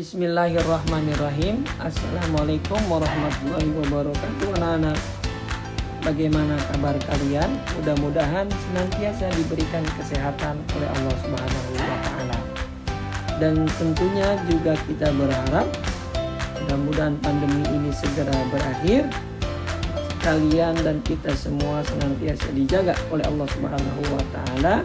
Bismillahirrahmanirrahim. Assalamualaikum warahmatullahi wabarakatuh. Anak-anak, bagaimana kabar kalian? Mudah-mudahan senantiasa diberikan kesehatan oleh Allah Subhanahu wa Ta'ala. Dan tentunya juga kita berharap mudah-mudahan pandemi ini segera berakhir. Kalian dan kita semua senantiasa dijaga oleh Allah Subhanahu wa Ta'ala.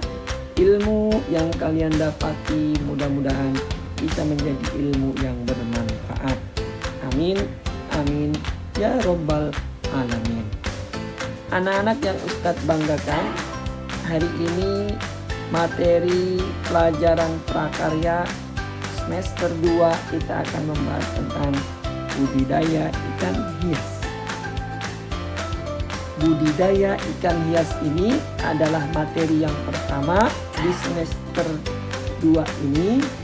Ilmu yang kalian dapati mudah-mudahan bisa menjadi ilmu yang bermanfaat. Amin, amin, ya Rabbal Alamin. Anak-anak yang Ustadz banggakan, hari ini materi pelajaran prakarya semester 2 kita akan membahas tentang budidaya ikan hias. Budidaya ikan hias ini adalah materi yang pertama di semester 2 ini.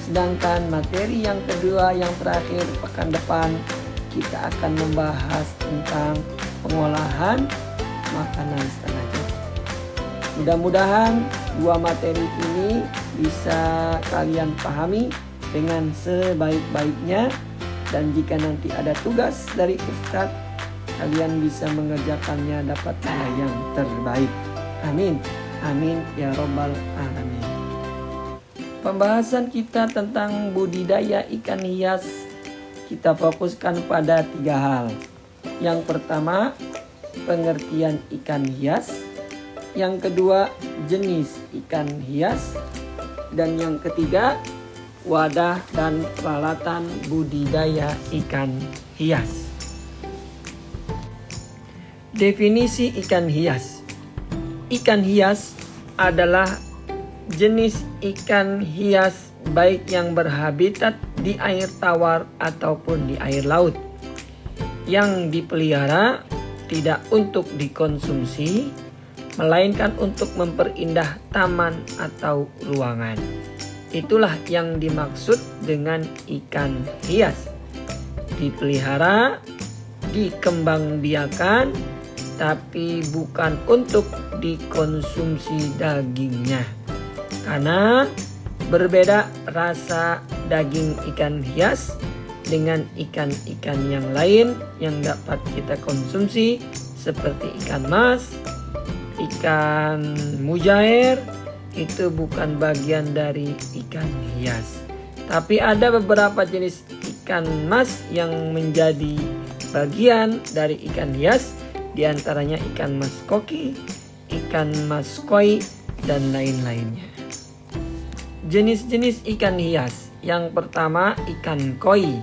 Sedangkan materi yang kedua yang terakhir pekan depan kita akan membahas tentang pengolahan makanan setengah jadi. Mudah-mudahan dua materi ini bisa kalian pahami dengan sebaik-baiknya, dan jika nanti ada tugas dari Ustadz, kalian bisa mengerjakannya dapat nilai yang terbaik. Amin, amin ya Rabbal Alamin. Pembahasan kita tentang budidaya ikan hias kita fokuskan pada 3 hal. Yang pertama, pengertian ikan hias. Yang kedua, jenis ikan hias. Dan yang ketiga, wadah dan peralatan budidaya ikan hias. Definisi ikan hias. Ikan hias adalah jenis ikan hias baik yang berhabitat di air tawar ataupun di air laut, yang dipelihara tidak untuk dikonsumsi, melainkan untuk memperindah taman atau ruangan. Itulah yang dimaksud dengan ikan hias. Dipelihara, dikembangbiakan, tapi bukan untuk dikonsumsi dagingnya. Karena berbeda rasa daging ikan hias dengan ikan-ikan yang lain yang dapat kita konsumsi, seperti ikan mas, ikan mujair, itu bukan bagian dari ikan hias. Tapi ada beberapa jenis ikan mas yang menjadi bagian dari ikan hias, diantaranya ikan mas koki, ikan mas koi, dan lain-lainnya. Jenis-jenis ikan hias. Yang pertama, ikan koi.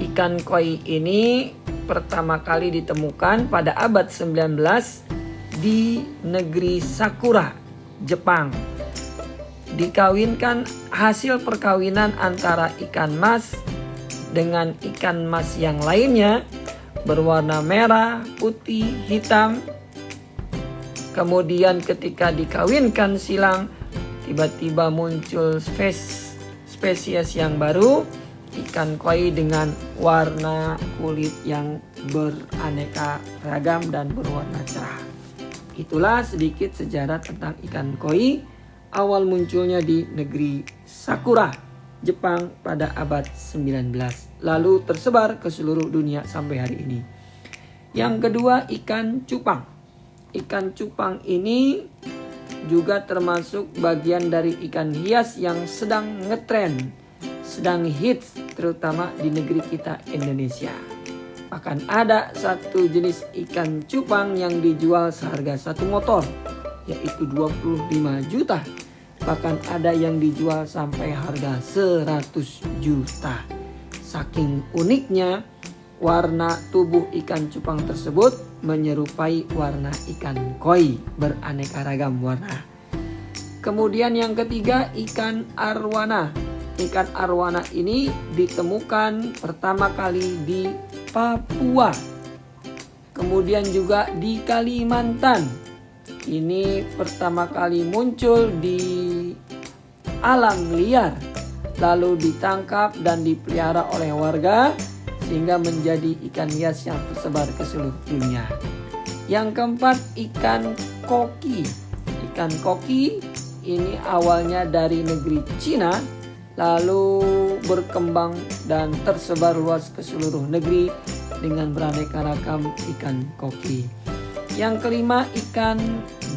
Ikan koi ini pertama kali ditemukan pada abad 19 di negeri Sakura, Jepang. Dikawinkan hasil perkawinan antara ikan mas dengan ikan mas yang lainnya, berwarna merah, putih, hitam. Kemudian ketika dikawinkan silang, tiba-tiba muncul spesies yang baru, ikan koi dengan warna kulit yang beraneka ragam dan berwarna cerah. Itulah sedikit sejarah tentang ikan koi, awal munculnya di negeri Sakura, Jepang pada abad 19. Lalu tersebar ke seluruh dunia sampai hari ini. Yang kedua, ikan cupang. Ikan cupang ini juga termasuk bagian dari ikan hias yang sedang ngetren, sedang hits terutama di negeri kita Indonesia. Bahkan ada satu jenis ikan cupang yang dijual seharga satu motor, yaitu 25 juta. Bahkan ada yang dijual sampai harga 100 juta. Saking uniknya, warna tubuh ikan cupang tersebut menyerupai warna ikan koi, beraneka ragam warna. Kemudian yang ketiga, ikan arwana. Ikan arwana ini ditemukan pertama kali di Papua. Kemudian juga di Kalimantan. Ini pertama kali muncul di alam liar, lalu ditangkap dan dipelihara oleh warga sehingga menjadi ikan hias yang tersebar ke seluruh dunia. Yang keempat, ikan koki. Ikan koki ini awalnya dari negeri Cina lalu berkembang dan tersebar luas ke seluruh negeri dengan beraneka ragam ikan koki. Yang kelima, ikan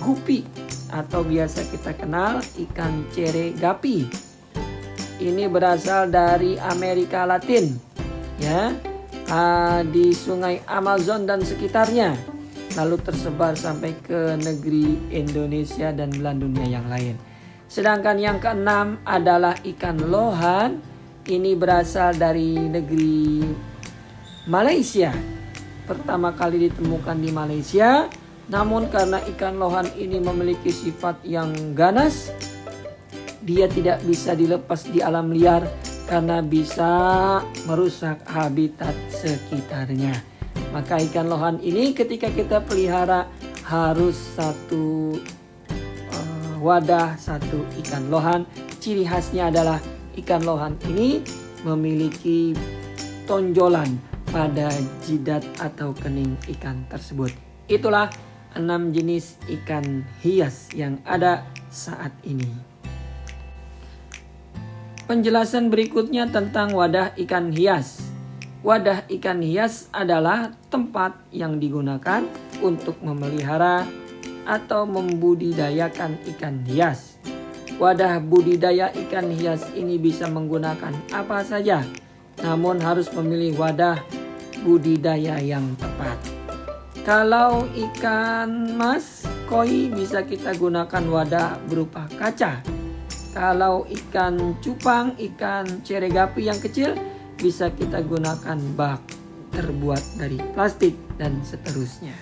gupi atau biasa kita kenal ikan cere gapi. Ini berasal dari Amerika Latin, ya, di sungai Amazon dan sekitarnya, lalu tersebar sampai ke negeri Indonesia dan belahan dunia yang lain. Sedangkan yang keenam adalah ikan lohan. Ini berasal dari negeri Malaysia. Pertama kali ditemukan di Malaysia, namun karena ikan lohan ini memiliki sifat yang ganas, dia tidak bisa dilepas di alam liar karena bisa merusak habitat sekitarnya. Maka ikan lohan ini ketika kita pelihara harus satu wadah, satu ikan lohan. Ciri khasnya adalah ikan lohan ini memiliki tonjolan pada jidat atau kening ikan tersebut. Itulah 6 jenis ikan hias yang ada saat ini. Penjelasan berikutnya tentang wadah ikan hias. Wadah ikan hias adalah tempat yang digunakan untuk memelihara atau membudidayakan ikan hias. Wadah budidaya ikan hias ini bisa menggunakan apa saja, namun harus memilih wadah budidaya yang tepat. Kalau ikan mas, koi bisa kita gunakan wadah berupa kaca. Kalau ikan cupang, ikan cere gapi yang kecil bisa kita gunakan bak terbuat dari plastik dan seterusnya.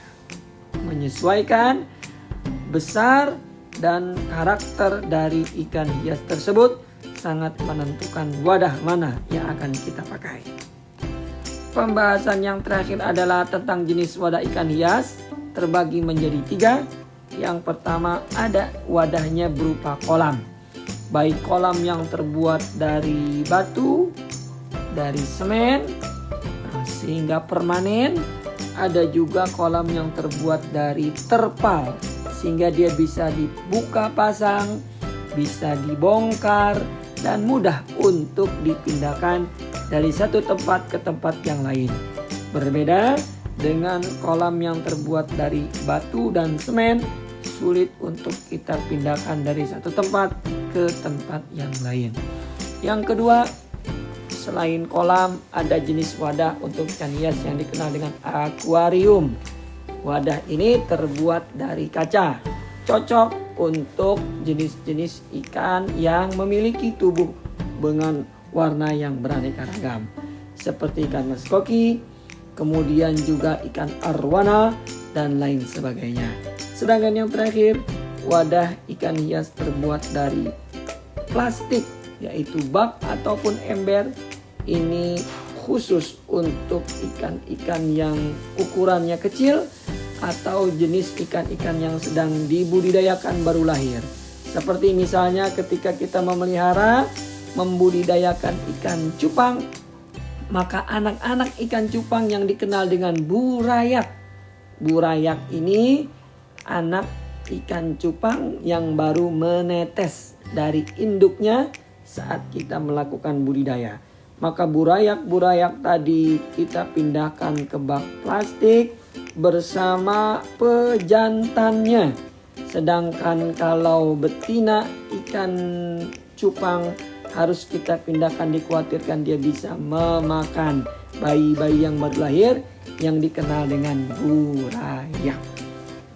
Menyesuaikan besar dan karakter dari ikan hias tersebut sangat menentukan wadah mana yang akan kita pakai. Pembahasan yang terakhir adalah tentang jenis wadah ikan hias, terbagi menjadi 3. Yang pertama ada wadahnya berupa kolam. Baik kolam yang terbuat dari batu, dari semen, sehingga permanen. Ada juga kolam yang terbuat dari terpal, sehingga dia bisa dibuka pasang, bisa dibongkar, dan mudah untuk dipindahkan dari satu tempat ke tempat yang lain. Berbeda dengan kolam yang terbuat dari batu dan semen, sulit untuk kita pindahkan dari satu tempat ke tempat yang lain. Yang kedua, selain kolam, ada jenis wadah untuk ikan hias yang dikenal dengan akuarium. Wadah ini terbuat dari kaca, cocok untuk jenis-jenis ikan yang memiliki tubuh dengan warna yang beraneka ragam, seperti ikan mas koki, kemudian juga ikan arwana, dan lain sebagainya. Sedangkan yang terakhir, wadah ikan hias terbuat dari plastik, yaitu bak ataupun ember. Ini khusus untuk ikan-ikan yang ukurannya kecil atau jenis ikan-ikan yang sedang dibudidayakan baru lahir. Seperti misalnya ketika kita memelihara, membudidayakan ikan cupang, maka anak-anak ikan cupang yang dikenal dengan burayak. Burayak ini anak ikan cupang yang baru menetes dari induknya saat kita melakukan budidaya. Maka burayak tadi kita pindahkan ke bak plastik bersama pejantannya. Sedangkan kalau betina ikan cupang harus kita pindahkan, dikhawatirkan dia bisa memakan bayi-bayi yang baru lahir yang dikenal dengan burayak.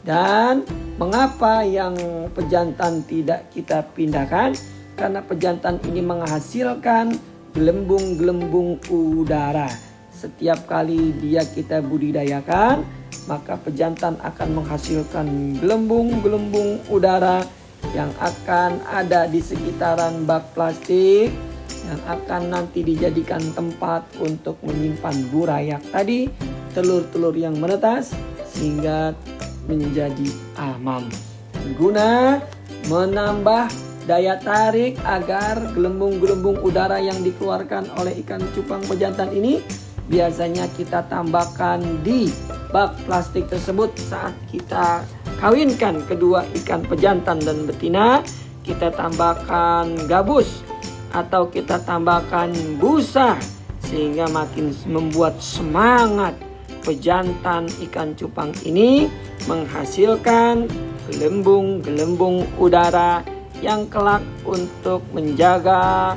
Dan mengapa yang pejantan tidak kita pindahkan? Karena pejantan ini menghasilkan gelembung-gelembung udara. Setiap kali dia kita budidayakan, maka pejantan akan menghasilkan gelembung-gelembung udara yang akan ada di sekitaran bak plastik, yang akan nanti dijadikan tempat untuk menyimpan burayak tadi, telur-telur yang menetas, sehingga menjadi aman. Guna menambah daya tarik agar gelembung-gelembung udara yang dikeluarkan oleh ikan cupang pejantan ini biasanya kita tambahkan di bak plastik tersebut saat kita kawinkan kedua ikan pejantan dan betina. Kita tambahkan gabus atau kita tambahkan busa sehingga makin membuat semangat pejantan ikan cupang ini menghasilkan gelembung-gelembung udara yang kelak untuk menjaga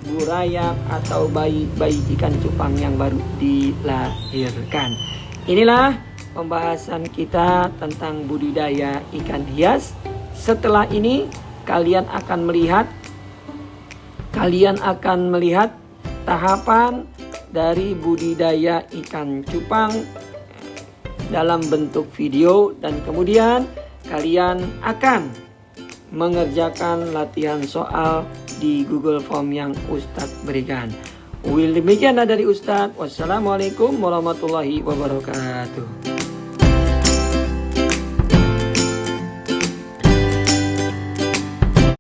burayak atau bayi-bayi ikan cupang yang baru dilahirkan. Inilah pembahasan kita tentang budidaya ikan hias. Setelah ini kalian akan melihat tahapan dari budidaya ikan cupang dalam bentuk video, dan kemudian kalian akan mengerjakan latihan soal di Google Form yang Ustadz berikan. Demikianlah dari Ustadz. Wassalamualaikum warahmatullahi wabarakatuh.